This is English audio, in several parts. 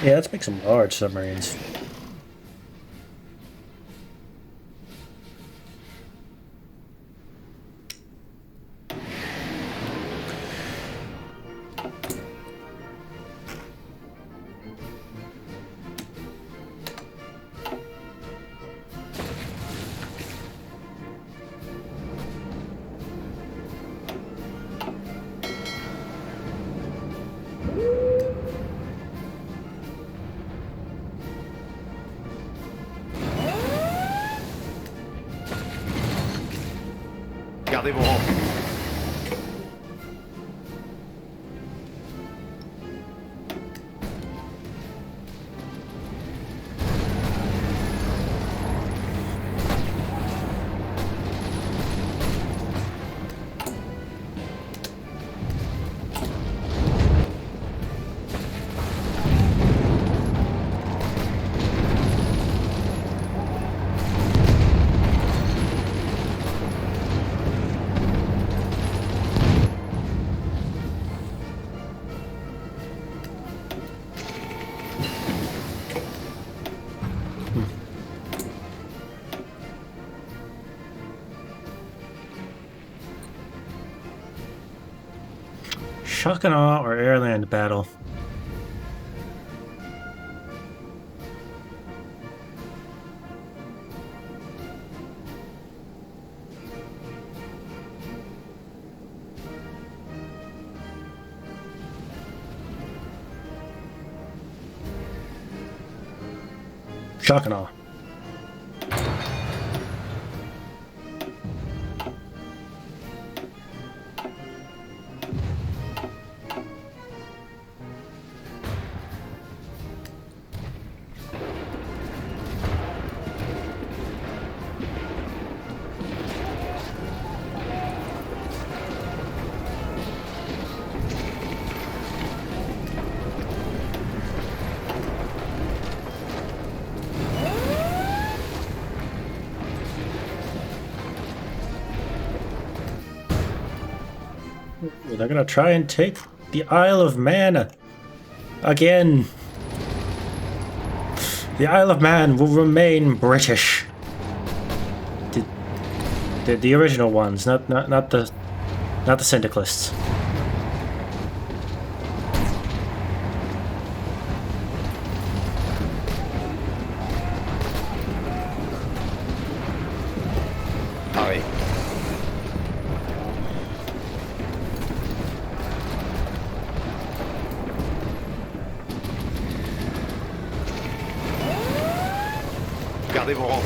Yeah, let's make some large submarines. Gardez vos rangs. Shock and awe or airland battle? Shock and awe. They're gonna try and take the Isle of Man again. The Isle of Man will remain British. The original ones, not the syndicalists. Ah oui. Gardez vos rangs.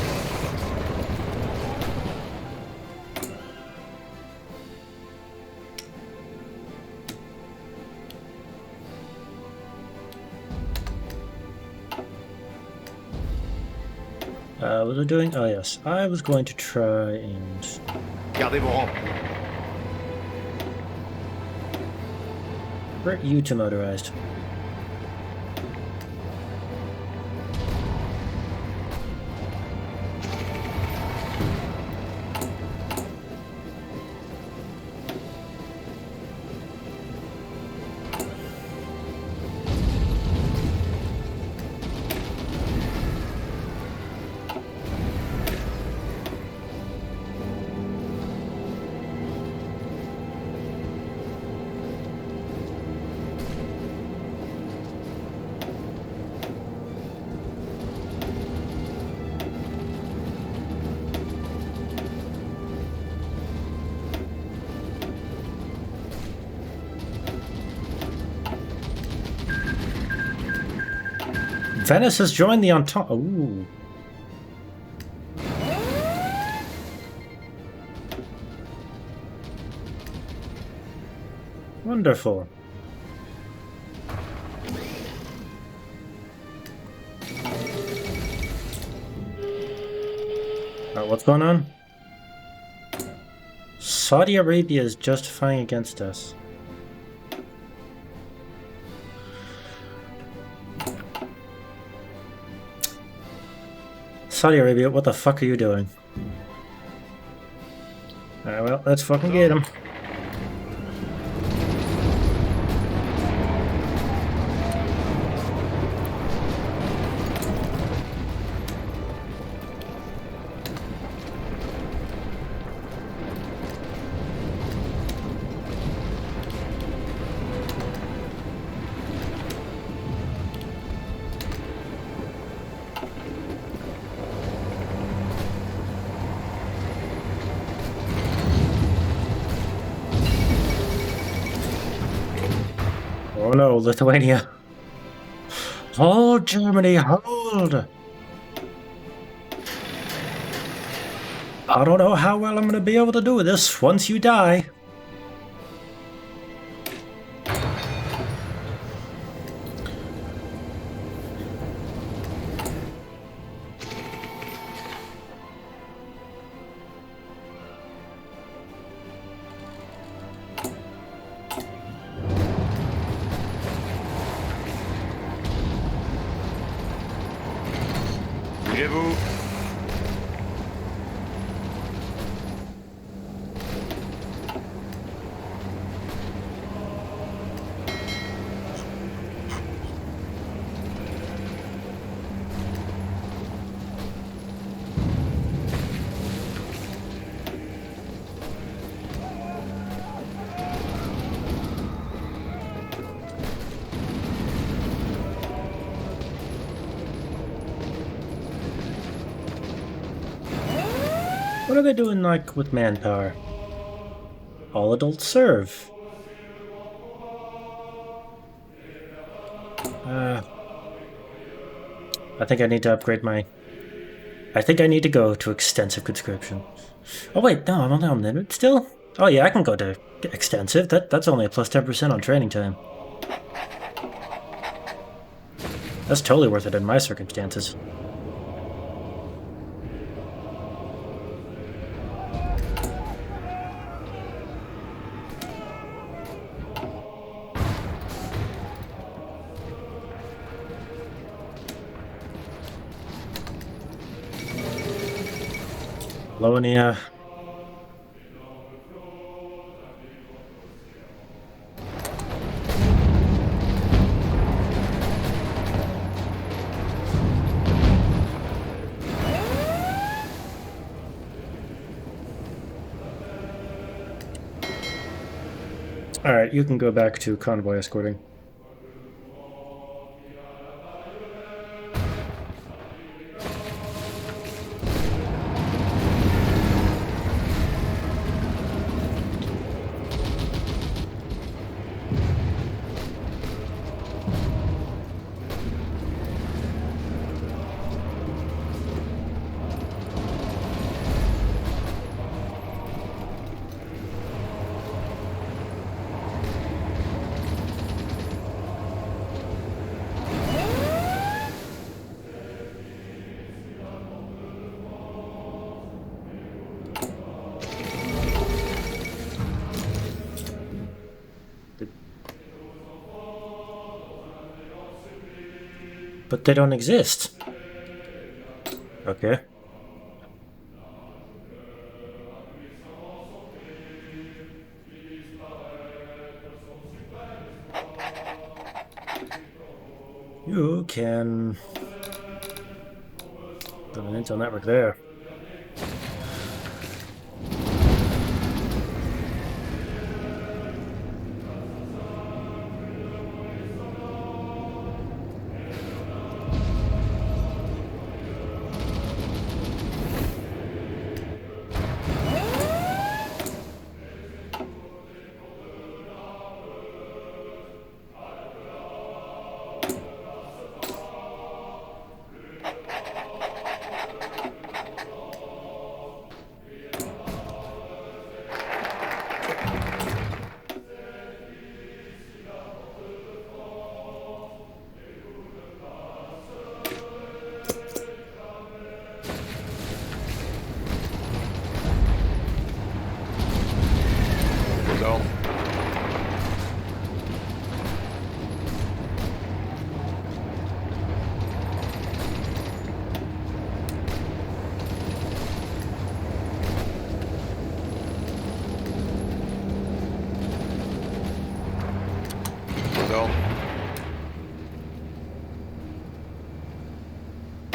What was I doing? Oh yes, I was going to try and... Gardez vos rangs. Convert you to motorized. Venice has joined the Entente. Ooh. Wonderful. What's going on? Saudi Arabia is justifying against us. Saudi Arabia, what the fuck are you doing? Alright, well, let's fucking get him. no, Lithuania. Hold, Germany, hold! I don't know how well I'm going to be able to do this once you die. Bougez-vous. What are they doing, like, with manpower? All adults serve. I think I need to upgrade my... I think I need to go to extensive conscription. Oh wait, no, I'm only on limited still? Oh yeah, I can go to extensive. That's only a plus 10% on training time. That's totally worth it in my circumstances. Colonia. Alright, you can go back to convoy escorting. But they don't exist. Okay. You can... put an intel network there.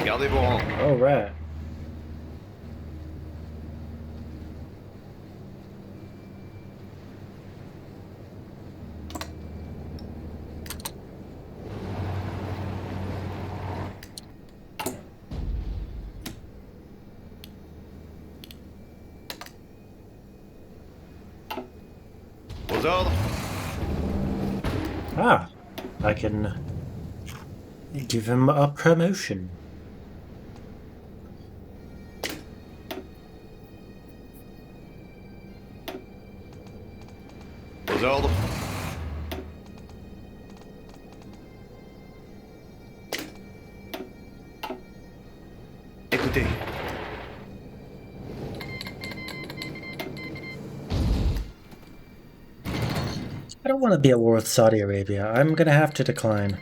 Gardez vos rangs. All right. Aux ordres. Ah, I can give him a promotion. Aux ordres. Écoutez. I don't want to be at war with Saudi Arabia. I'm gonna have to decline.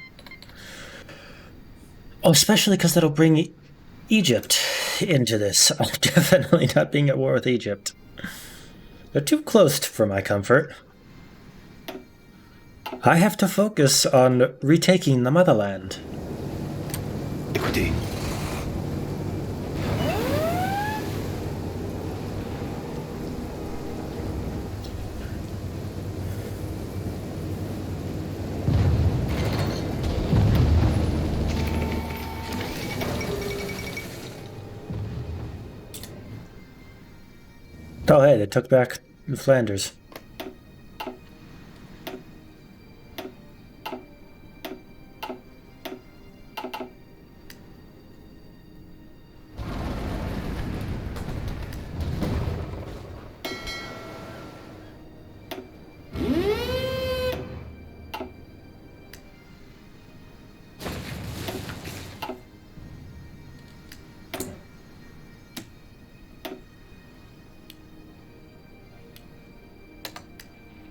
Oh, especially because that'll bring Egypt into this. I'm definitely not being at war with Egypt. They're too close for my comfort. I have to focus on retaking the motherland. Écoutez. Oh, hey, they took back Flanders.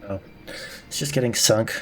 Oh, it's just getting sunk.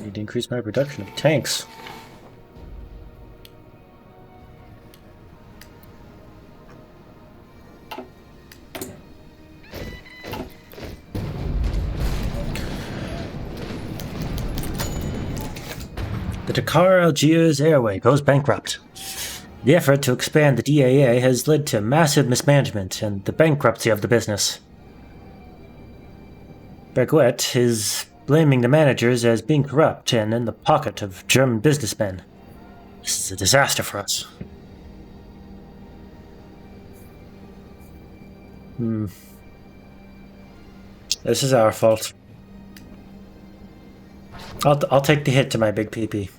Need to increase my production of tanks. The Dakar Algiers Airway goes bankrupt. The effort to expand the DAA has led to massive mismanagement and the bankruptcy of the business. Bergouet is blaming the managers as being corrupt and in the pocket of German businessmen. This is a disaster for us. This is our fault. I'll take the hit to my big PP.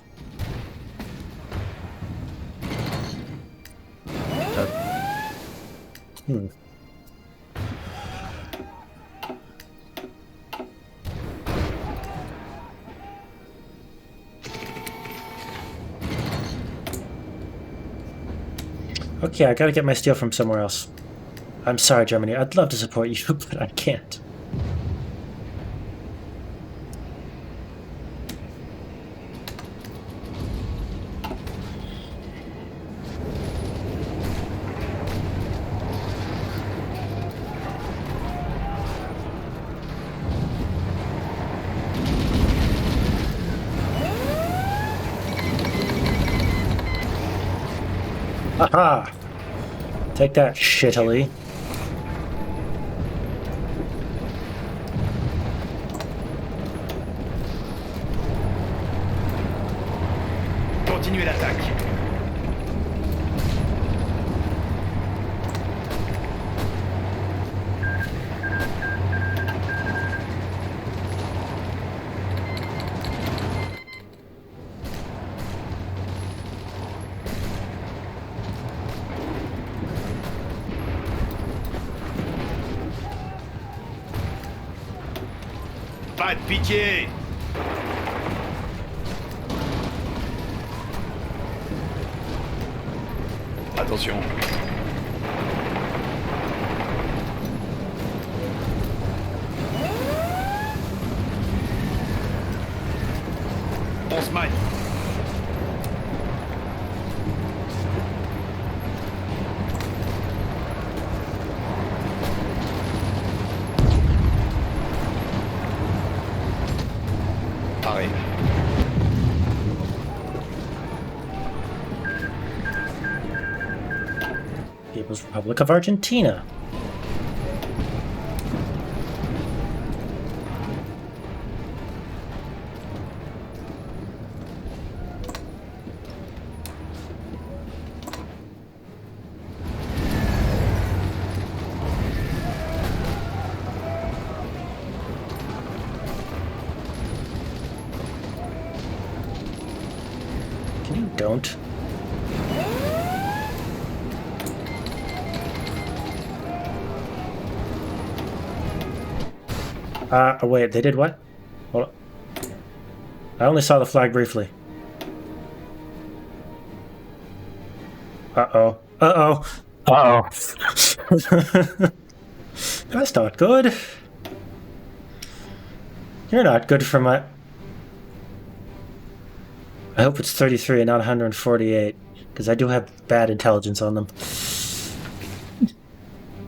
Okay, I gotta get my steel from somewhere else. I'm sorry, Germany. I'd love to support you, but I can't. Haha! Take that, shittily. Continuez l'attaque. Pas de pitié! Attention. On se maille. People's Republic of Argentina. Can you don't? Oh wait, they did what? Hold on. I only saw the flag briefly. Uh-oh. Uh-oh. Uh-oh. That's not good. You're not good for my... I hope it's 33 and not 148, because I do have bad intelligence on them.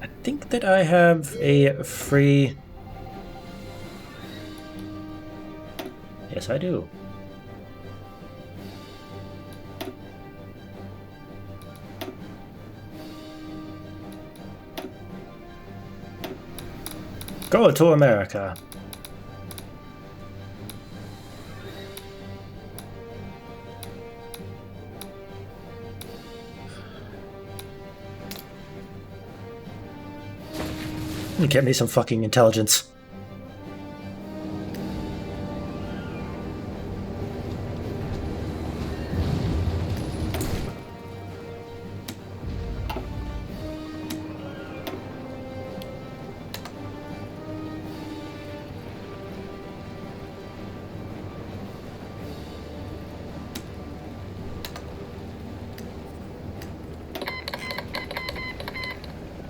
I think that I have a free... Yes, I do. Go to America. Get me some fucking intelligence.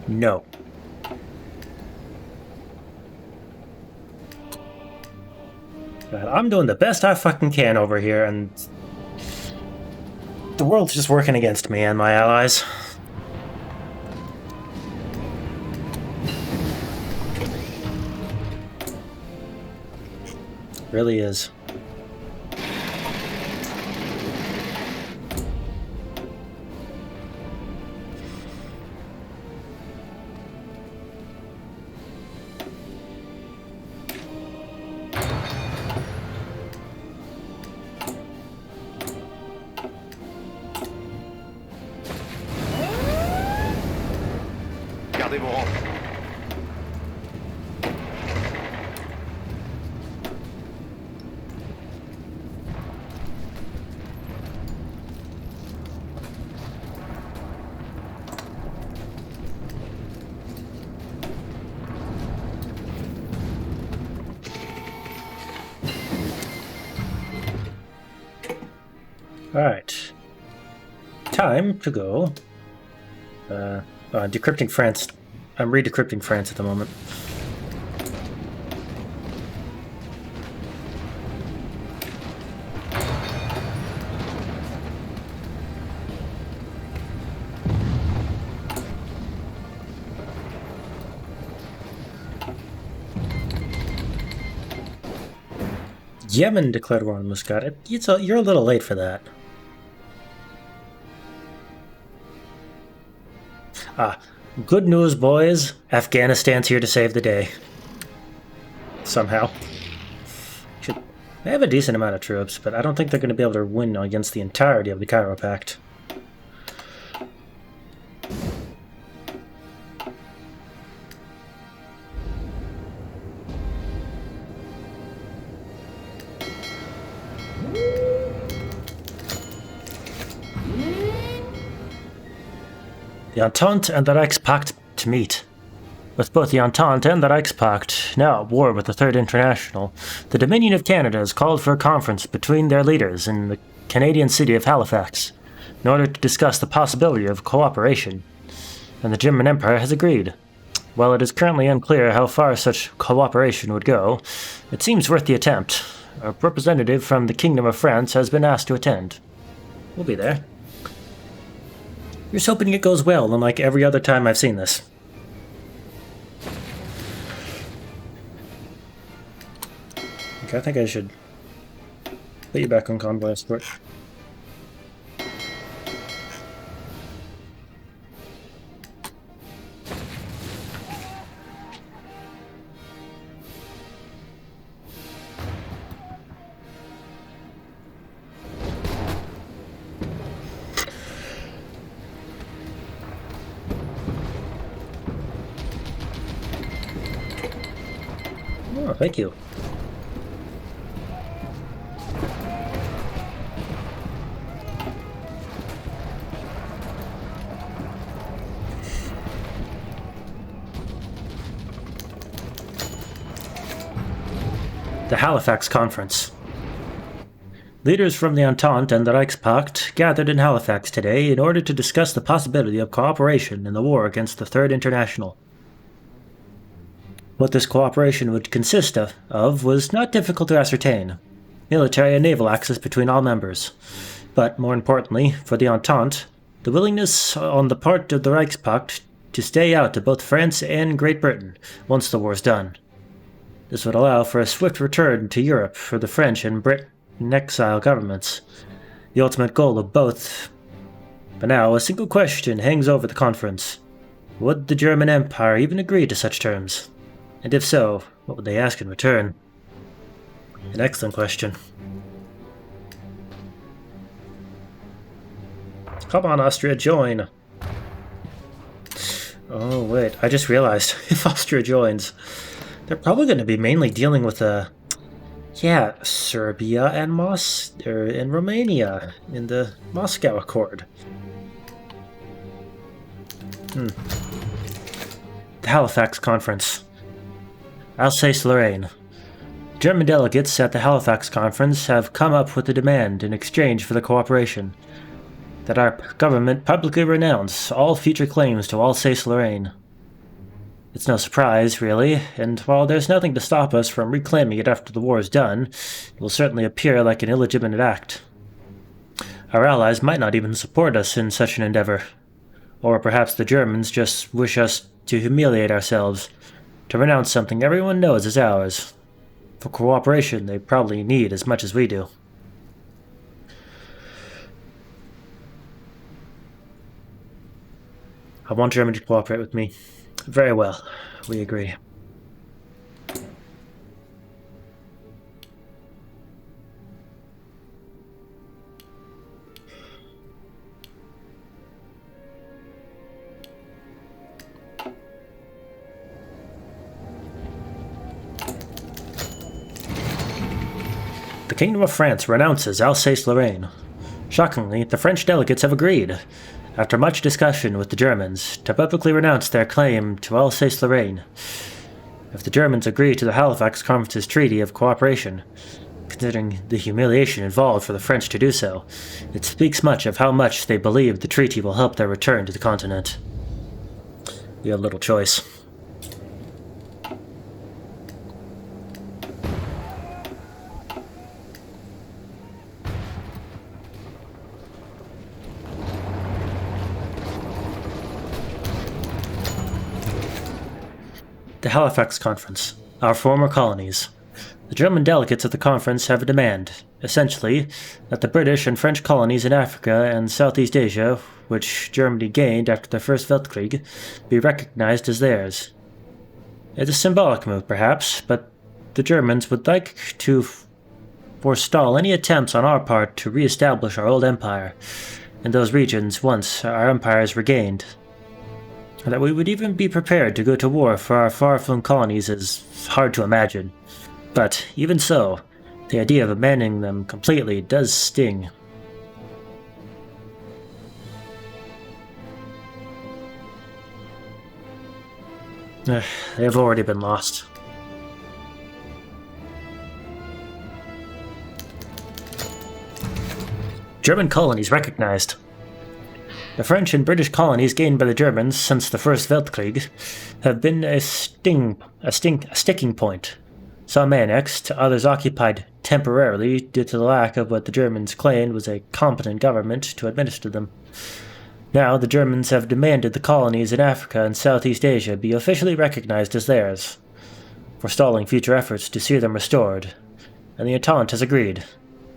No. I'm doing the best I fucking can over here, and the world's just working against me and my allies. Really is. Gardez vos rangs. Alright. Time to go. Decrypting France. I'm re-decrypting France at the moment. Yemen declared war on Muscat. You're a little late for that. Good news, boys. Afghanistan's here to save the day. Somehow. They have a decent amount of troops, but I don't think they're going to be able to win against the entirety of the Cairo Pact. The Entente and the Reichspakt to meet. With both the Entente and the Reichspakt now at war with the Third International, the Dominion of Canada has called for a conference between their leaders in the Canadian city of Halifax in order to discuss the possibility of cooperation, and the German Empire has agreed. While it is currently unclear how far such cooperation would go, it seems worth the attempt. A representative from the Kingdom of France has been asked to attend. We'll be there. Here's hoping it goes well, unlike every other time I've seen this. Okay, I think I should put you back on convoy escort. Oh, thank you. The Halifax Conference. Leaders from the Entente and the Reichspakt gathered in Halifax today in order to discuss the possibility of cooperation in the war against the Third International. What this cooperation would consist of was not difficult to ascertain. Military and naval access between all members. But, more importantly, for the Entente, the willingness on the part of the Reichspakt to stay out of both France and Great Britain once the war's done. This would allow for a swift return to Europe for the French and Britain exile governments, the ultimate goal of both. But now, a single question hangs over the conference. Would the German Empire even agree to such terms? And if so, what would they ask in return? An excellent question. Come on, Austria, join! Oh, wait, I just realized, if Austria joins, they're probably going to be mainly dealing with Serbia and Romania in the Moscow Accord. The Halifax Conference. Alsace-Lorraine. German delegates at the Halifax Conference have come up with a demand in exchange for the cooperation that our government publicly renounce all future claims to Alsace-Lorraine. It's no surprise, really, and while there's nothing to stop us from reclaiming it after the war is done, it will certainly appear like an illegitimate act. Our allies might not even support us in such an endeavor. Or perhaps the Germans just wish us to humiliate ourselves, to renounce something everyone knows is ours. For cooperation they probably need as much as we do. I want Germany to cooperate with me. Very well, we agree. The Kingdom of France renounces Alsace-Lorraine. Shockingly, the French delegates have agreed, after much discussion with the Germans, to publicly renounce their claim to Alsace-Lorraine. If the Germans agree to the Halifax Conference's treaty of cooperation, considering the humiliation involved for the French to do so, it speaks much of how much they believe the treaty will help their return to the continent. We have little choice. The Halifax Conference. Our former colonies. The German delegates at the conference have a demand, essentially, that the British and French colonies in Africa and Southeast Asia, which Germany gained after the First Weltkrieg, be recognized as theirs. It's a symbolic move, perhaps, but the Germans would like to forestall any attempts on our part to re-establish our old empire in those regions once our empire is regained. That we would even be prepared to go to war for our far-flung colonies is hard to imagine. But, even so, the idea of abandoning them completely does sting. They have already been lost. German colonies recognized. The French and British colonies gained by the Germans since the First Weltkrieg have been a sticking point. Some annexed, others occupied temporarily due to the lack of what the Germans claimed was a competent government to administer them. Now the Germans have demanded the colonies in Africa and Southeast Asia be officially recognized as theirs, forestalling future efforts to see them restored, and the Entente has agreed.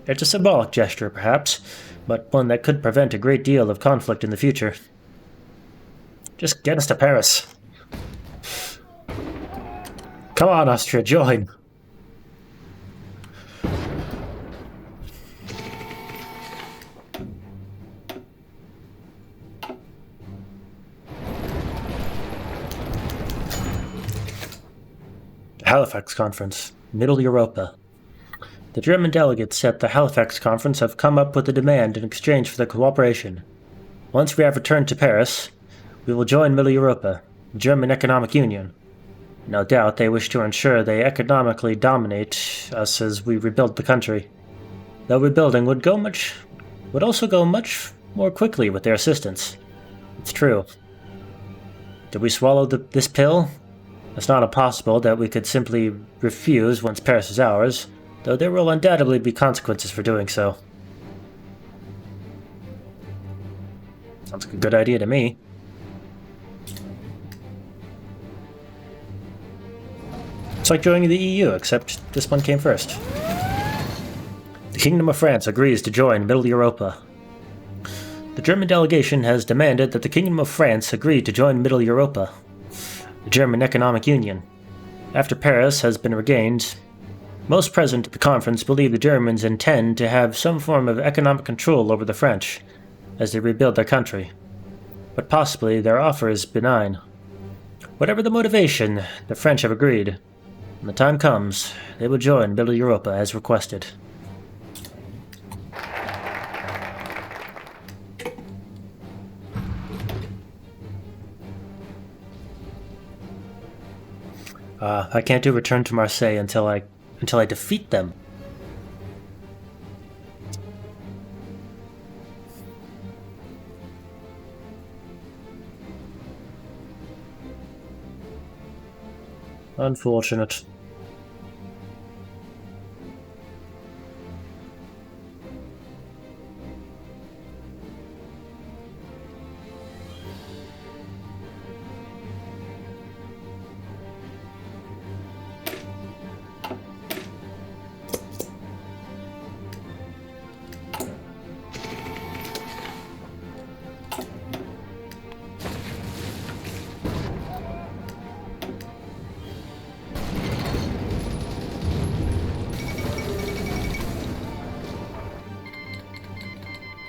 It's a symbolic gesture, perhaps, but one that could prevent a great deal of conflict in the future. Just get us to Paris. Come on, Austria, join! Halifax Conference, Middle Europa. The German delegates at the Halifax Conference have come up with a demand in exchange for their cooperation. Once we have returned to Paris, we will join Middle Europa, the German Economic Union. No doubt they wish to ensure they economically dominate us as we rebuild the country. Though rebuilding would also go much more quickly with their assistance. It's true. Do we swallow this pill? It's not impossible that we could simply refuse once Paris is ours, though there will undoubtedly be consequences for doing so. Sounds like a good idea to me. It's like joining the EU, except this one came first. The Kingdom of France agrees to join Middle Europa. The German delegation has demanded that the Kingdom of France agree to join Middle Europa, the German Economic Union. After Paris has been regained, most present at the conference believe the Germans intend to have some form of economic control over the French as they rebuild their country. But possibly their offer is benign. Whatever the motivation, the French have agreed. When the time comes, they will join Middle Europa as requested. I can't do return to Marseille until I defeat them. Unfortunate.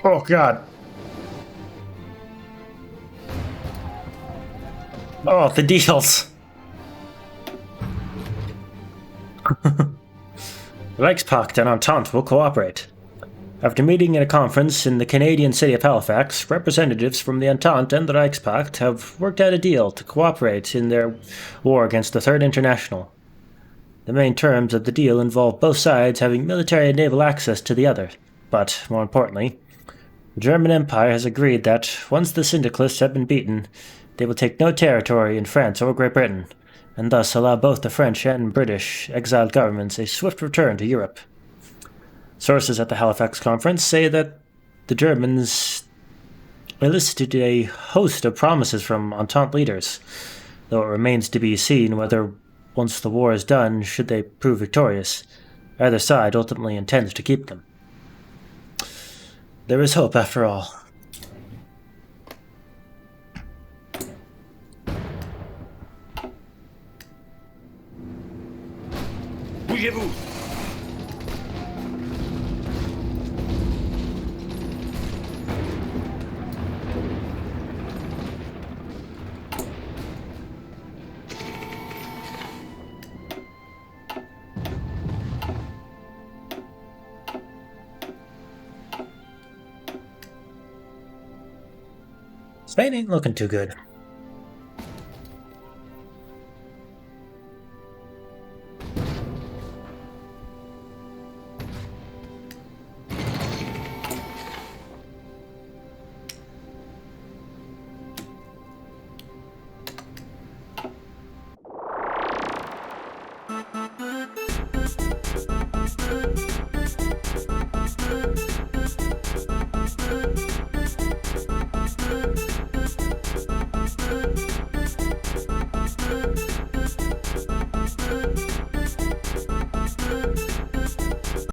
Oh god. Oh, the deals. The Reichspakt and Entente will cooperate. After meeting in a conference in the Canadian city of Halifax, representatives from the Entente and the Reichspakt have worked out a deal to cooperate in their war against the Third International. The main terms of the deal involve both sides having military and naval access to the other, but, more importantly, the German Empire has agreed that, once the Syndicalists have been beaten, they will take no territory in France or Great Britain, and thus allow both the French and British exiled governments a swift return to Europe. Sources at the Halifax Conference say that the Germans elicited a host of promises from Entente leaders, though it remains to be seen whether, once the war is done, should they prove victorious, either side ultimately intends to keep them. There is hope, after all. Bougez-vous! Spain ain't looking too good.